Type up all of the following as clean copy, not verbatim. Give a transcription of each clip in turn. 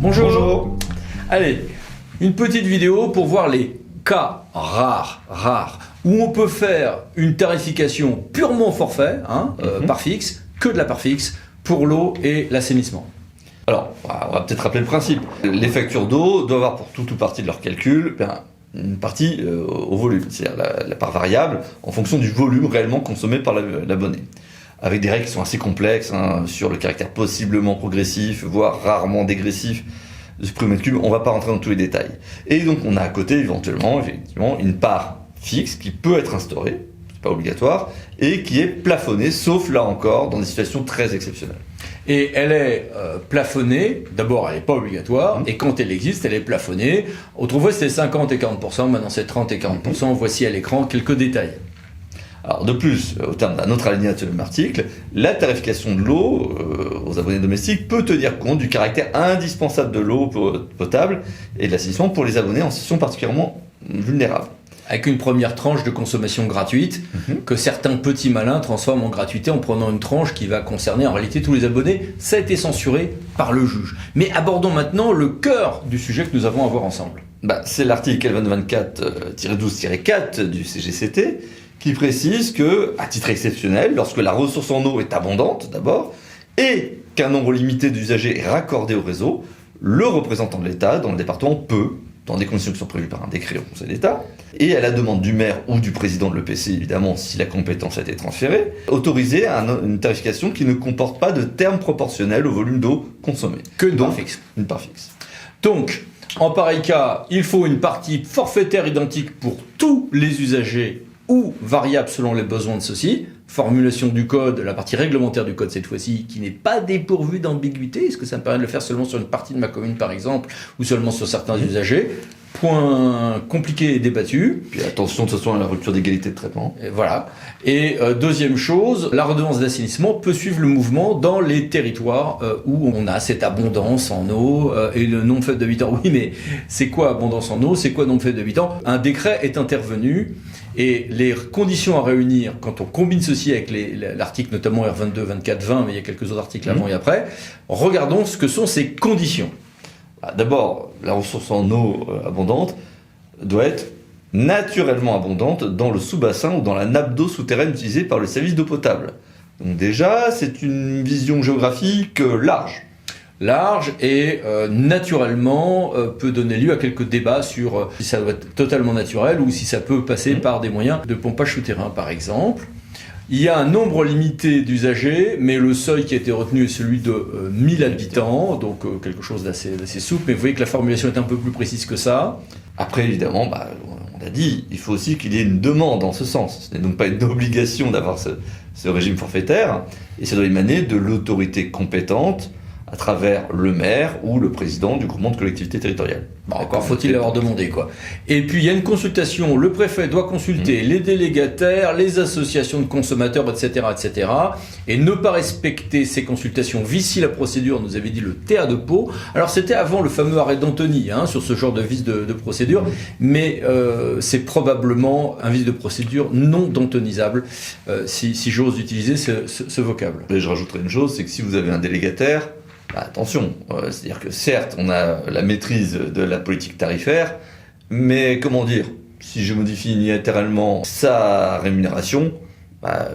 Bonjour. Bonjour. Allez, une petite vidéo pour voir les cas rares, où on peut faire une tarification purement forfait, par fixe, que de la part fixe, pour l'eau et l'assainissement. Alors, on va peut-être rappeler le principe. Les factures d'eau doivent avoir pour tout ou partie de leur calcul une partie au volume, c'est-à-dire la part variable en fonction du volume réellement consommé par l'abonné. Avec des règles qui sont assez complexes sur le caractère possiblement progressif, voire rarement dégressif de ce prix au mètre cube. On ne va pas rentrer dans tous les détails. Et donc on a à côté éventuellement, effectivement, une part fixe qui peut être instaurée, c'est pas obligatoire, et qui est plafonnée, sauf là encore dans des situations très exceptionnelles. Et elle est plafonnée, d'abord elle n'est pas obligatoire, et quand elle existe, elle est plafonnée. Autrefois c'était 50 et 40%, maintenant c'est 30 et 40%, voici à l'écran quelques détails. Alors de plus, au terme d'un autre alinéa de ce même article, la tarification de l'eau aux abonnés domestiques peut tenir compte du caractère indispensable de l'eau potable et de l'assainissement pour les abonnés en situation particulièrement vulnérable. Avec une première tranche de consommation gratuite, que certains petits malins transforment en gratuité en prenant une tranche qui va concerner en réalité tous les abonnés. Ça a été censuré par le juge. Mais abordons maintenant le cœur du sujet que nous avons à voir ensemble. C'est l'article L24-12-4 du CGCT qui précise que, à titre exceptionnel, lorsque la ressource en eau est abondante d'abord, et qu'un nombre limité d'usagers est raccordé au réseau, le représentant de l'État dans le département peut, dans des conditions qui sont prévues par un décret au Conseil d'État, et à la demande du maire ou du président de l'EPC, évidemment, si la compétence a été transférée, autoriser une tarification qui ne comporte pas de terme proportionnel au volume d'eau consommé. Que une part fixe. Une part fixe. Donc, en pareil cas, il faut une partie forfaitaire identique pour tous les usagers ou variable selon les besoins de ceux-ci. Formulation du code, la partie réglementaire du code cette fois-ci, qui n'est pas dépourvue d'ambiguïté. Est-ce que ça me permet de le faire seulement sur une partie de ma commune par exemple, ou seulement sur certains usagers? Point compliqué et débattu. Puis attention de toute façon à la rupture d'égalité de traitement. Et voilà. Et deuxième chose, la redevance d'assainissement peut suivre le mouvement dans les territoires où on a cette abondance en eau et le nombre faible d'habitants. Oui, mais c'est quoi abondance en eau? C'est quoi nombre faible d'habitants? Un décret est intervenu et les conditions à réunir, quand on combine ceci avec l'article notamment R22, 24, 20, mais il y a quelques autres articles avant et après, regardons ce que sont ces conditions. D'abord, la ressource en eau abondante doit être naturellement abondante dans le sous-bassin ou dans la nappe d'eau souterraine utilisée par le service d'eau potable. Donc déjà, c'est une vision géographique large Et naturellement peut donner lieu à quelques débats sur si ça doit être totalement naturel ou si ça peut passer par des moyens de pompage souterrain par exemple. Il y a un nombre limité d'usagers, mais le seuil qui a été retenu est celui de 1000 habitants, donc quelque chose d'assez souple, mais vous voyez que la formulation est un peu plus précise que ça. Après, évidemment, on l'a dit, il faut aussi qu'il y ait une demande en ce sens. Ce n'est donc pas une obligation d'avoir ce régime forfaitaire, et ça doit émaner de l'autorité compétente à travers le maire ou le président du groupement de collectivités territoriales. Encore faut-il l'avoir demandé, quoi. Et puis il y a une consultation, le préfet doit consulter les délégataires, les associations de consommateurs, etc., etc. Et ne pas respecter ces consultations vicie la procédure, nous avait dit le TA de Pau. Alors c'était avant le fameux arrêt d'Antony, sur ce genre de vice de procédure, mais c'est probablement un vice de procédure non dantonisable, si j'ose utiliser ce vocable. Et je rajouterai une chose, c'est que si vous avez un délégataire, attention, c'est-à-dire que certes, on a la maîtrise de la politique tarifaire, mais comment dire, si je modifie unilatéralement sa rémunération,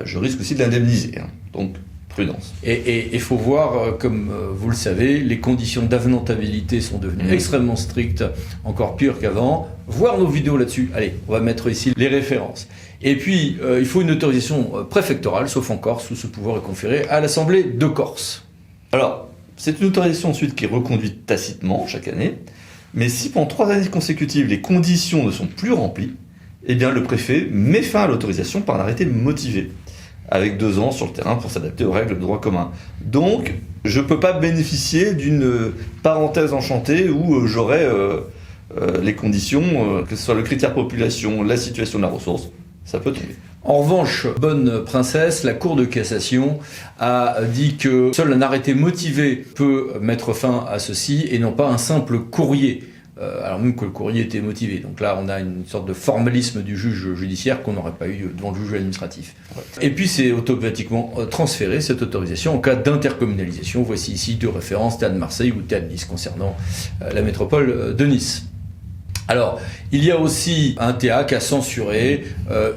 je risque aussi de l'indemniser. Donc, prudence. Et il faut voir, comme vous le savez, les conditions d'avenantabilité sont devenues extrêmement strictes, encore pire qu'avant. Voir nos vidéos là-dessus. Allez, on va mettre ici les références. Et puis, il faut une autorisation préfectorale, sauf en Corse, où ce pouvoir est conféré à l'Assemblée de Corse. Alors, c'est une autorisation ensuite qui est reconduite tacitement chaque année, mais si pendant 3 années consécutives les conditions ne sont plus remplies, eh bien le préfet met fin à l'autorisation par un arrêté motivé, avec 2 ans sur le terrain pour s'adapter aux règles de droit commun. Donc, je ne peux pas bénéficier d'une parenthèse enchantée où j'aurai les conditions, que ce soit le critère population, la situation de la ressource, ça peut tomber. En revanche, bonne princesse, la Cour de cassation a dit que seul un arrêté motivé peut mettre fin à ceci et non pas un simple courrier alors même que le courrier était motivé. Donc là, on a une sorte de formalisme du juge judiciaire qu'on n'aurait pas eu devant le juge administratif. Et puis c'est automatiquement transféré, cette autorisation, en cas d'intercommunalisation. Voici ici 2 références, Théâtre de Marseille ou Théâtre de Nice, concernant la métropole de Nice. Alors, il y a aussi un TA qui a censuré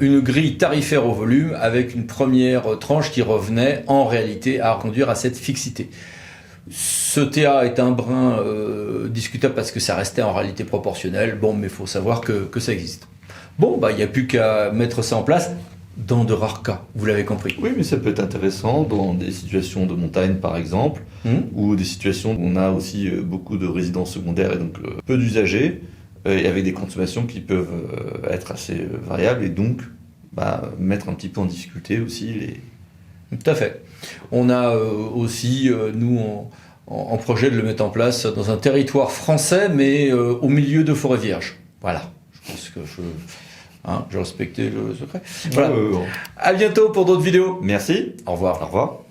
une grille tarifaire au volume avec une première tranche qui revenait en réalité à conduire à cette fixité. Ce TA est un brin discutable parce que ça restait en réalité proportionnel. Bon, mais il faut savoir que ça existe. Bon, il n'y a plus qu'à mettre ça en place dans de rares cas, vous l'avez compris. Oui, mais ça peut être intéressant dans des situations de montagne, par exemple, ou des situations où on a aussi beaucoup de résidences secondaires et donc peu d'usagers, et avec des consommations qui peuvent être assez variables, et donc mettre un petit peu en difficulté aussi les... Tout à fait. On a aussi, nous, en projet de le mettre en place dans un territoire français, mais au milieu de forêts vierges. Voilà. Je pense que j'ai respecté le secret. Voilà. À bientôt pour d'autres vidéos. Merci. Au revoir. Au revoir.